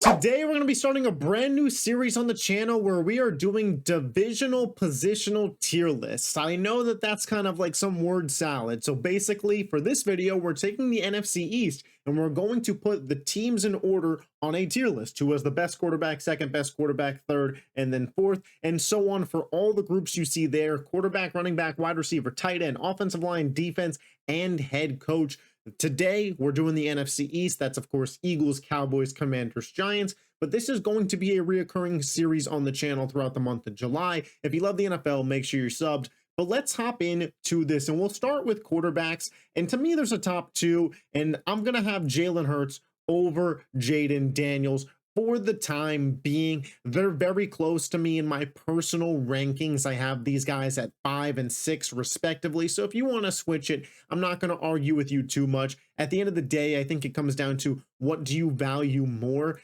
Today, we're going to be starting a brand new series on the channel where we are doing divisional positional tier lists. I know that that's kind of like some word salad. So basically, for this video, we're taking the NFC East and we're going to put the teams in order on a tier list. Who has the best quarterback, second best quarterback, third, and then fourth, and so on for all the groups you see there: quarterback, running back, wide receiver, tight end, offensive line, defense, and head coach. Today, we're doing the NFC East. That's, of course, Eagles, Cowboys, Commanders, Giants. But this is going to be a reoccurring series on the channel throughout the month of July. If you love the NFL, make sure you're subbed. But let's hop into this, and we'll start with quarterbacks. And to me, there's a top two, and I'm going to have Jalen Hurts over Jaden Daniels for the time being. They're very close to me in my personal rankings. I have these guys at 5 and 6 respectively. So if you want to switch it, I'm not going to argue with you too much. At the end of the day, I think it comes down to what do you value more.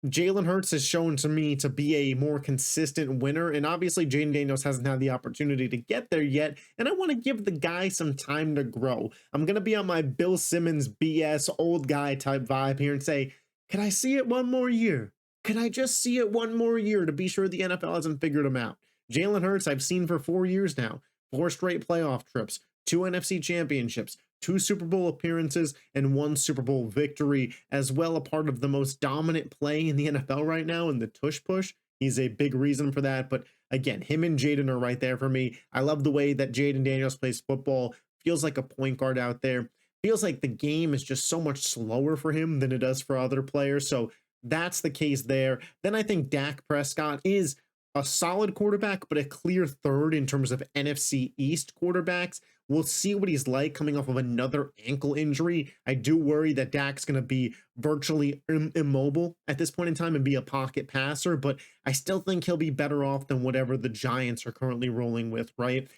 Jalen Hurts has shown to me to be a more consistent winner, and obviously Jaden Daniels hasn't had the opportunity to get there yet, and I want to give the guy some time to grow. I'm going to be on my Bill Simmons BS old guy type vibe here and say, can I see it one more year? Can I just see it one more year to be sure the NFL hasn't figured him out? Jalen Hurts, I've seen for 4 years now. 4 straight playoff trips, 2 NFC championships, 2 Super Bowl appearances, and 1 Super Bowl victory, as well a part of the most dominant play in the NFL right now in the tush push. He's a big reason for that. But again, him and Jaden are right there for me. I love the way that Jaden Daniels plays football. Feels like a point guard out there. Feels like the game is just so much slower for him than it does for other players. So that's the case there. Then I think Dak Prescott is a solid quarterback, but a clear third in terms of NFC East quarterbacks. We'll see what he's like coming off of another ankle injury. I do worry that Dak's going to be virtually immobile at this point in time and be a pocket passer, but I still think he'll be better off than whatever the Giants are currently rolling with, right?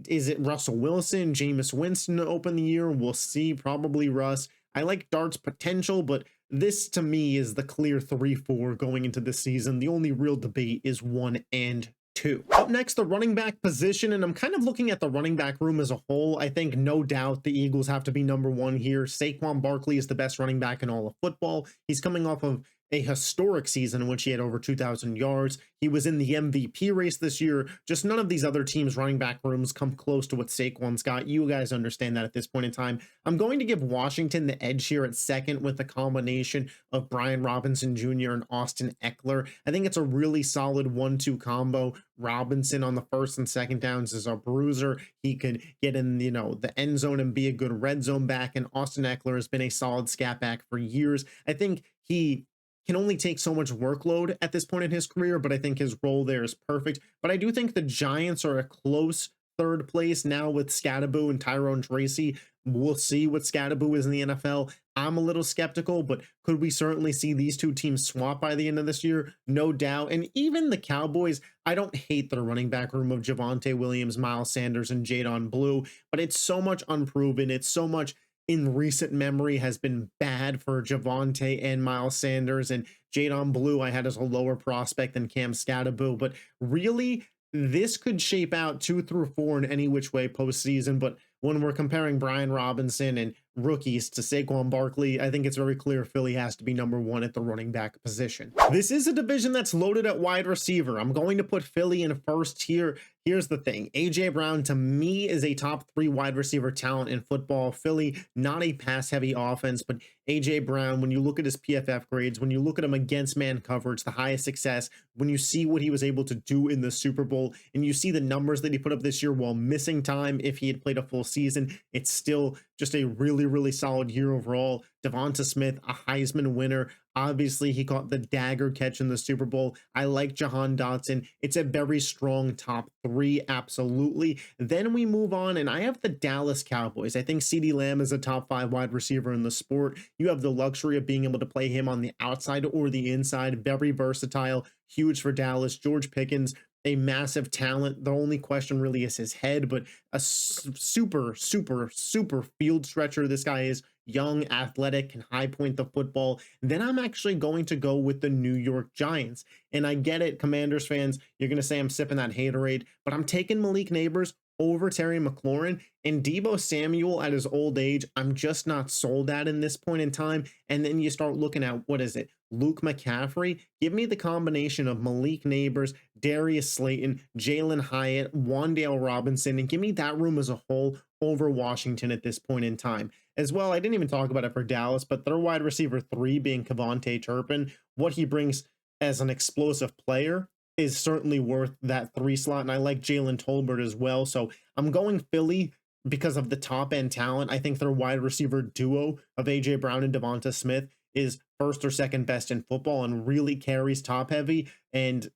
Is it Russell Wilson, Jameis Winston to open the year? We'll see. Probably Russ. I like Dart's potential, but this to me is the clear 3-4 going into the season. The only real debate is 1 and 2. Up next, the running back position, and I'm kind of looking at the running back room as a whole. I think no doubt the Eagles have to be number 1 here. Saquon Barkley is the best running back in all of football. He's coming off of a historic season in which he had over 2,000 yards. He was in the MVP race this year. Just none of these other teams' running back rooms come close to what Saquon's got. You guys understand that at this point in time. I'm going to give Washington the edge here at second with a combination of Brian Robinson Jr. and Austin Eckler. I think it's a really solid 1-2 combo. Robinson on the first and second downs is a bruiser. He could get in, the end zone and be a good red zone back. And Austin Eckler has been a solid scat back for years. I think he can only take so much workload at this point in his career, but I think his role there is perfect. But I do think the Giants are a close third place now with Scadaboo and Tyrone Tracy. We'll see what Scadaboo is in the NFL. I'm a little skeptical, but could we certainly see these two teams swap by the end of this year? No doubt. And even the Cowboys, I don't hate their running back room of Javonte Williams, Miles Sanders, and Jadon Blue, but it's so much unproven. It's so much in recent memory has been bad for Javonte and Miles Sanders, and Jadon Blue I had as a lower prospect than Cam Scadaboo. But really, this could shape out 2 through 4 in any which way postseason. But when we're comparing Brian Robinson and rookies to Saquon Barkley, I think it's very clear Philly has to be number 1 at the running back position. This is a division that's loaded at wide receiver. I'm going to put Philly in first here. Here's the thing. AJ Brown, to me, is a top 3 wide receiver talent in football. Philly, not a pass-heavy offense, but AJ Brown, when you look at his PFF grades, when you look at him against man coverage, the highest success, when you see what he was able to do in the Super Bowl, and you see the numbers that he put up this year while missing time, if he had played a full season, it's still just a really solid year overall. Devonta Smith, a Heisman winner. Obviously, he caught the dagger catch in the Super Bowl. I like Jahan Dotson. It's a very strong top 3, absolutely. Then we move on, and I have the Dallas Cowboys. I think CeeDee Lamb is a top 5 wide receiver in the sport. You have the luxury of being able to play him on the outside or the inside. Very versatile, huge for Dallas. George Pickens, a massive talent. The only question really is his head, but a super field stretcher. This guy is young, athletic, can high point the football. Then I'm actually going to go with the New York Giants. And I get it, Commanders fans, you're going to say I'm sipping that haterade, but I'm taking Malik Neighbors over Terry McLaurin, and Deebo Samuel at his old age, I'm just not sold at in this point in time. And then you start looking at, what is it? Luke McCaffrey. Give me the combination of Malik Neighbors, Darius Slayton, Jalen Hyatt, Wandale Robinson, and give me that room as a whole over Washington at this point in time. As well, I didn't even talk about it for Dallas, but their wide receiver 3 being Kevontae Turpin, what he brings as an explosive player is certainly worth that 3 slot. And I like Jalen Tolbert as well. So I'm going Philly because of the top end talent. I think their wide receiver duo of AJ Brown and Devonta Smith is first or second best in football and really carries top heavy. And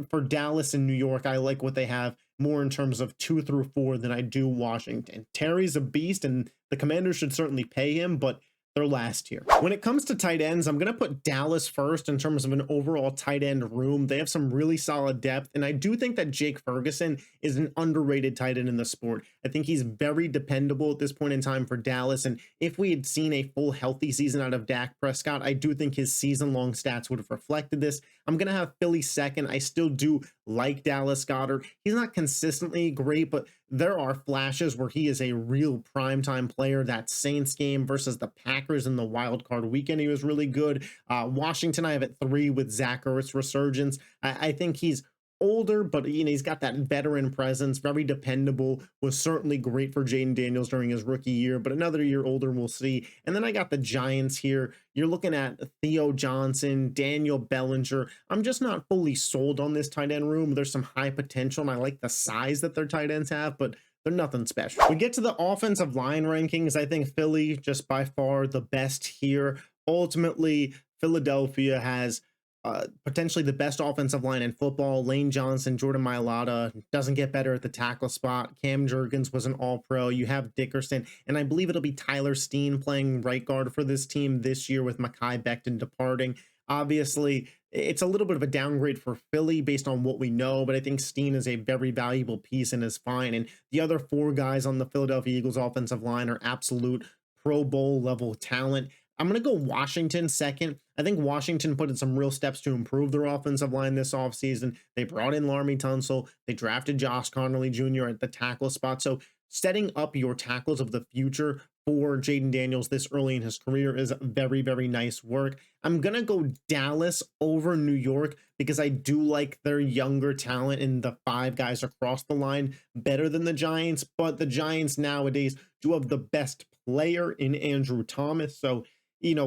for Dallas and New York, I like what they have more in terms of 2 through 4 than I do Washington. Terry's a beast, and the Commanders should certainly pay him, but they're last here. When it comes to tight ends, I'm going to put Dallas first in terms of an overall tight end room. They have some really solid depth, and I do think that Jake Ferguson is an underrated tight end in the sport. I think he's very dependable at this point in time for Dallas, and if we had seen a full healthy season out of Dak Prescott, I do think his season-long stats would have reflected this. I'm going to have Philly second. I still do like Dallas Goedert. He's not consistently great, but there are flashes where he is a real primetime player. That Saints game versus the Packers in the wild card weekend, he was really good. Washington, I have at 3 with Zach Ertz resurgence. I think he's older, but he's got that veteran presence, very dependable, was certainly great for Jaden Daniels during his rookie year, but another year older, we'll see. And then I got the Giants here. You're looking at Theo Johnson, Daniel Bellinger. I'm just not fully sold on this tight end room. There's some high potential, and I like the size that their tight ends have, but they're nothing special. We get to the offensive line rankings. I think Philly just by far the best here. Ultimately, Philadelphia has potentially the best offensive line in football. Lane Johnson, Jordan Mailata doesn't get better at the tackle spot. Cam Jurgens was an all-pro. You have Dickerson, and I believe it'll be Tyler Steen playing right guard for this team this year with Mekhi Becton departing. Obviously, it's a little bit of a downgrade for Philly based on what we know, but I think Steen is a very valuable piece and is fine. And the other 4 guys on the Philadelphia Eagles offensive line are absolute Pro Bowl level talent. I'm going to go Washington second. I think Washington put in some real steps to improve their offensive line this offseason. They brought in Laremy Tunsil. They drafted Josh Connolly Jr. at the tackle spot. So setting up your tackles of the future for Jaden Daniels this early in his career is very, very nice work. I'm going to go Dallas over New York because I do like their younger talent in the 5 guys across the line better than the Giants, but the Giants nowadays do have the best player in Andrew Thomas. So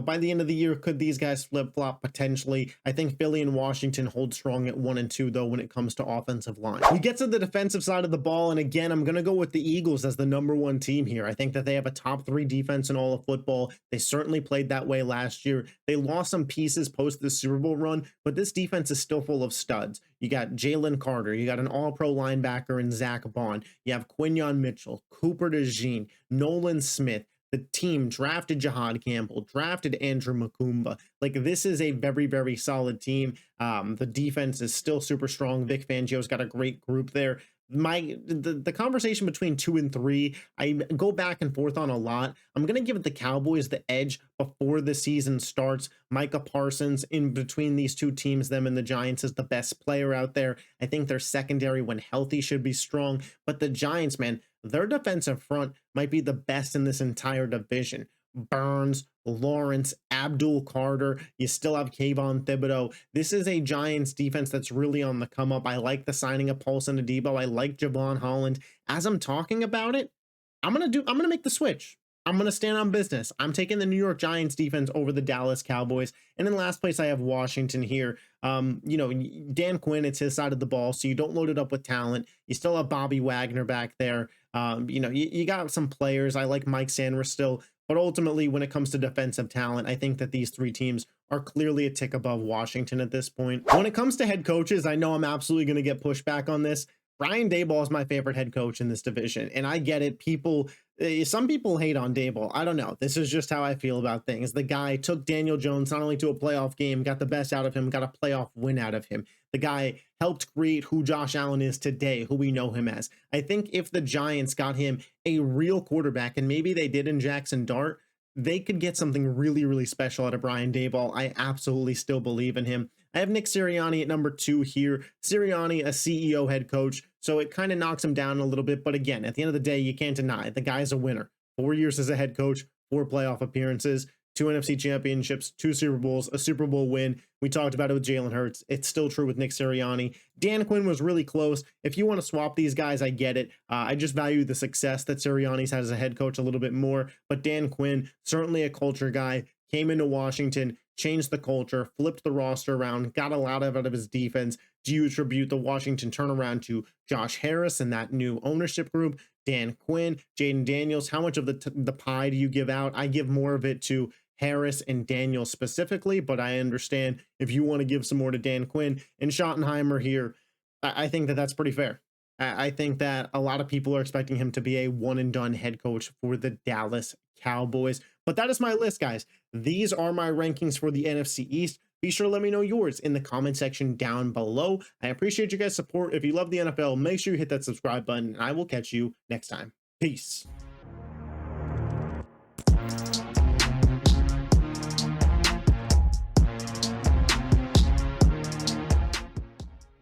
by the end of the year, could these guys flip-flop potentially? I think Philly and Washington hold strong at 1 and 2, though, when it comes to offensive line. We get to the defensive side of the ball, and again, I'm going to go with the Eagles as the #1 team here. I think that they have a top 3 defense in all of football. They certainly played that way last year. They lost some pieces post the Super Bowl run, but this defense is still full of studs. You got Jalen Carter. You got an all-pro linebacker in Zach Bond. You have Quinyon Mitchell, Cooper DeJean, Nolan Smith. The team drafted Jahad Campbell, drafted Andrew Makumba. Like, this is a very, very solid team. The defense is still super strong. Vic Fangio's got a great group there. The conversation between 2 and 3, I go back and forth on a lot. I'm going to give the Cowboys the edge before the season starts. Micah Parsons in between these 2 teams, them and the Giants, is the best player out there. I think their secondary, when healthy, should be strong. But the Giants, man, their defensive front might be the best in this entire division. Burns, Lawrence, Abdul Carter. You still have Kayvon Thibodeau. This is a Giants defense that's really on the come up. I like the signing of Paulson Adebo. I like Javon Holland. As I'm talking about it, I'm gonna make the switch. I'm going to stand on business. I'm taking the New York Giants defense over the Dallas Cowboys. And in last place, I have Washington here. Dan Quinn, it's his side of the ball, so you don't load it up with talent. You still have Bobby Wagner back there. You got some players. I like Mike Sanders still. But ultimately, when it comes to defensive talent, I think that these 3 teams are clearly a tick above Washington at this point. When it comes to head coaches, I know I'm absolutely going to get pushback on this. Brian Daboll is my favorite head coach in this division, and I get it. Some people hate on Daboll. I don't know. This is just how I feel about things. The guy took Daniel Jones not only to a playoff game, got the best out of him, got a playoff win out of him. The guy helped create who Josh Allen is today, who we know him as. I think if the Giants got him a real quarterback, and maybe they did in Jackson Dart, they could get something really, really special out of Brian Daboll. I absolutely still believe in him. I have Nick Sirianni at number 2 here. Sirianni, a CEO head coach, so it kind of knocks him down a little bit. But again, at the end of the day, you can't deny it. The guy's a winner. 4 years as a head coach, 4 playoff appearances, 2 NFC championships, 2 Super Bowls, a Super Bowl win. We talked about it with Jalen Hurts. It's still true with Nick Sirianni. Dan Quinn was really close. If you want to swap these guys, I get it. I just value the success that Sirianni's had as a head coach a little bit more. But Dan Quinn, certainly a culture guy, came into Washington, changed the culture, flipped the roster around, got a lot out of his defense. Do you attribute the Washington turnaround to Josh Harris and that new ownership group, Dan Quinn, Jaden Daniels? How much of the pie do you give out? I give more of it to Harris and Daniels specifically, but I understand if you want to give some more to Dan Quinn and Schottenheimer here. I think that that's pretty fair. I think that a lot of people are expecting him to be a one and done head coach for the Dallas Cowboys. But that is my list, guys. These are my rankings for the NFC East. Be sure to let me know yours in the comment section down below. I appreciate you guys' support. If you love the NFL, make sure you hit that subscribe button, and I will catch you next time. Peace.